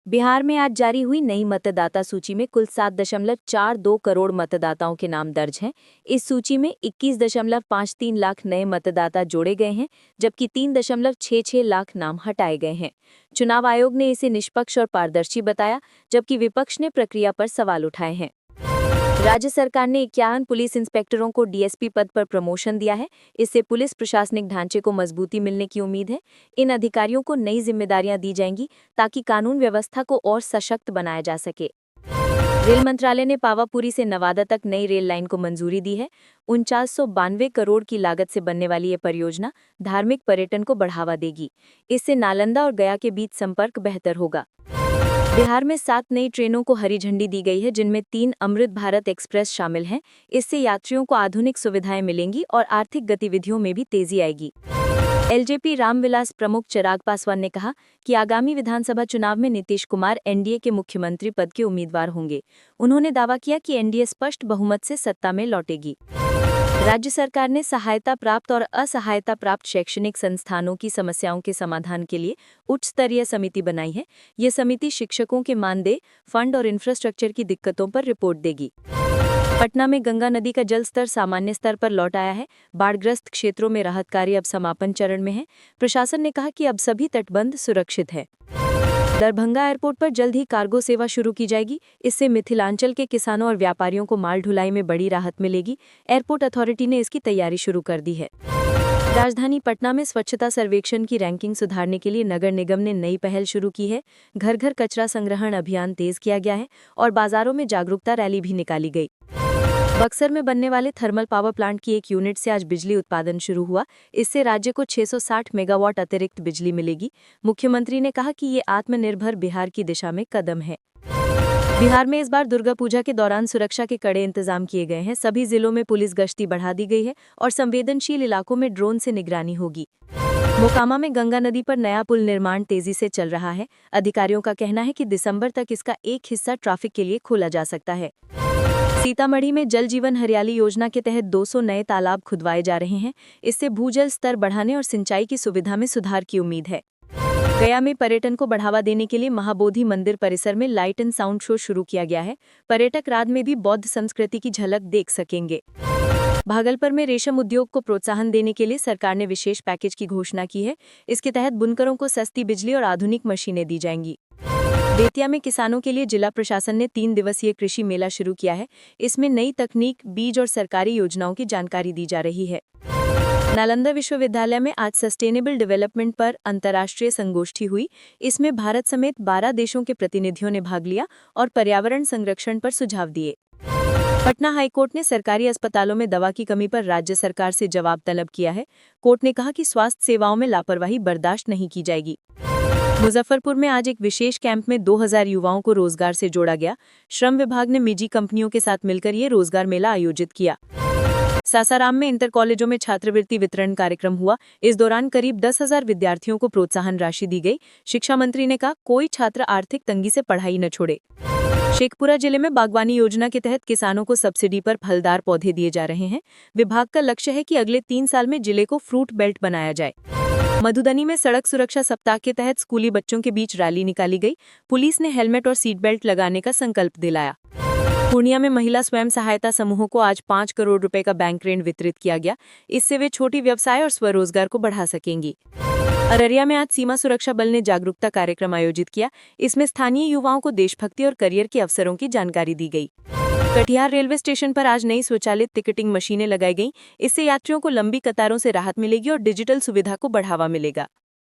बिहार में आज जारी हुई नई मतदाता सूची में कुल 7.42 करोड़ मतदाताओं के नाम दर्ज हैं। इस सूची में 21.53 लाख नए मतदाता जोड़े गए हैं, जबकि 3.66 लाख नाम हटाए गए हैं। चुनाव आयोग ने इसे निष्पक्ष और पारदर्शी बताया, जबकि विपक्ष ने प्रक्रिया पर सवाल उठाए हैं। राज्य सरकार ने 51 पुलिस इंस्पेक्टरों को डीएसपी पद पर प्रमोशन दिया है। इससे पुलिस प्रशासनिक ढांचे को मजबूती मिलने की उम्मीद है। इन अधिकारियों को नई जिम्मेदारियां दी जाएंगी ताकि कानून व्यवस्था को और सशक्त बनाया जा सके। रेल मंत्रालय ने पावापुरी से नवादा तक नई रेल लाइन को मंजूरी दी है। 4992 करोड़ की लागत से बनने वाली ये परियोजना धार्मिक पर्यटन को बढ़ावा देगी। इससे नालंदा और गया के बीच संपर्क बेहतर होगा। बिहार में 7 नई ट्रेनों को हरी झंडी दी गई है, जिनमें 3 अमृत भारत एक्सप्रेस शामिल हैं। इससे यात्रियों को आधुनिक सुविधाएं मिलेंगी और आर्थिक गतिविधियों में भी तेजी आएगी। एलजेपी रामविलास प्रमुख चिराग पासवान ने कहा कि आगामी विधानसभा चुनाव में नीतीश कुमार एनडीए के मुख्यमंत्री पद के उम्मीदवार होंगे। उन्होंने दावा किया कि एनडीए स्पष्ट बहुमत से सत्ता में लौटेगी। राज्य सरकार ने सहायता प्राप्त और असहायता प्राप्त शैक्षणिक संस्थानों की समस्याओं के समाधान के लिए उच्च स्तरीय समिति बनाई है। ये समिति शिक्षकों के मानदेय, फंड और इंफ्रास्ट्रक्चर की दिक्कतों पर रिपोर्ट देगी। पटना में गंगा नदी का जल स्तर सामान्य स्तर पर लौट आया है। बाढ़ग्रस्त क्षेत्रों में राहत कार्य अब समापन चरण में है। प्रशासन ने कहा कि अब सभी तटबंध सुरक्षित है। दरभंगा एयरपोर्ट पर जल्द ही कार्गो सेवा शुरू की जाएगी। इससे मिथिलांचल के किसानों और व्यापारियों को माल ढुलाई में बड़ी राहत मिलेगी। एयरपोर्ट अथॉरिटी ने इसकी तैयारी शुरू कर दी है। राजधानी पटना में स्वच्छता सर्वेक्षण की रैंकिंग सुधारने के लिए नगर निगम ने नई पहल शुरू की है। घर घर कचरा संग्रहण अभियान तेज किया गया है और बाजारों में जागरूकता रैली भी निकाली गई। बक्सर में बनने वाले थर्मल पावर प्लांट की एक यूनिट से आज बिजली उत्पादन शुरू हुआ। इससे राज्य को 660 मेगावाट अतिरिक्त बिजली मिलेगी। मुख्यमंत्री ने कहा कि ये आत्मनिर्भर बिहार की दिशा में कदम है। बिहार में इस बार दुर्गा पूजा के दौरान सुरक्षा के कड़े इंतजाम किए गए हैं। सभी जिलों में पुलिस गश्ती बढ़ा दी गई है और संवेदनशील इलाकों में ड्रोन से निगरानी होगी। मोकामा में गंगा नदी पर नया पुल निर्माण तेजी से चल रहा है। अधिकारियों का कहना है कि दिसंबर तक इसका एक हिस्सा ट्रैफिक के लिए खोला जा सकता है। सीतामढ़ी में जल जीवन हरियाली योजना के तहत 200 नए तालाब खुदवाए जा रहे हैं। इससे भूजल स्तर बढ़ाने और सिंचाई की सुविधा में सुधार की उम्मीद है। गया में पर्यटन को बढ़ावा देने के लिए महाबोधि मंदिर परिसर में लाइट एंड साउंड शो शुरू किया गया है। पर्यटक रात में भी बौद्ध संस्कृति की झलक देख सकेंगे। भागलपुर में रेशम उद्योग को प्रोत्साहन देने के लिए सरकार ने विशेष पैकेज की घोषणा की है। इसके तहत बुनकरों को सस्ती बिजली और आधुनिक मशीनें दी जाएंगी। बेतिया में किसानों के लिए जिला प्रशासन ने 3 दिवसीय कृषि मेला शुरू किया है। इसमें नई तकनीक, बीज और सरकारी योजनाओं की जानकारी दी जा रही है। नालंदा विश्वविद्यालय में आज सस्टेनेबल डेवलपमेंट पर अंतर्राष्ट्रीय संगोष्ठी हुई। इसमें भारत समेत 12 देशों के प्रतिनिधियों ने भाग लिया और पर्यावरण संरक्षण पर सुझाव दिए। पटना हाईकोर्ट ने सरकारी अस्पतालों में दवा की कमी पर राज्य सरकार से जवाब तलब किया है। कोर्ट ने कहा कि स्वास्थ्य सेवाओं में लापरवाही बर्दाश्त नहीं की जाएगी। मुजफ्फरपुर में आज एक विशेष कैंप में 2000 युवाओं को रोजगार से जोड़ा गया। श्रम विभाग ने निजी कंपनियों के साथ मिलकर ये रोजगार मेला आयोजित किया। सासाराम में इंटर कॉलेजों में छात्रवृत्ति वितरण कार्यक्रम हुआ। इस दौरान करीब 10,000 विद्यार्थियों को प्रोत्साहन राशि दी गई। शिक्षा मंत्री ने कहा, कोई छात्र आर्थिक तंगी से पढ़ाई न छोड़े। शेखपुरा जिले में बागवानी योजना के तहत किसानों को सब्सिडी पर फलदार पौधे दिए जा रहे हैं। विभाग का लक्ष्य है कि अगले 3 साल में जिले को फ्रूट बेल्ट बनाया जाए। मधुबनी में सड़क सुरक्षा सप्ताह के तहत स्कूली बच्चों के बीच रैली निकाली गई। पुलिस ने हेलमेट और सीट बेल्ट लगाने का संकल्प दिलाया। पूर्णिया में महिला स्वयं सहायता समूहों को आज 5 करोड़ रुपए का बैंक ऋण वितरित किया गया। इससे वे छोटी व्यवसाय और स्वरोजगार को बढ़ा सकेंगी। अररिया में आज सीमा सुरक्षा बल ने जागरूकता कार्यक्रम आयोजित किया। इसमें स्थानीय युवाओं को देशभक्ति और करियर के अवसरों की जानकारी दी गई। कटिहार रेलवे स्टेशन पर आज नई स्वचालित टिकटिंग मशीनें लगाई गईं। इससे यात्रियों को लंबी कतारों से राहत मिलेगी और डिजिटल सुविधा को बढ़ावा मिलेगा।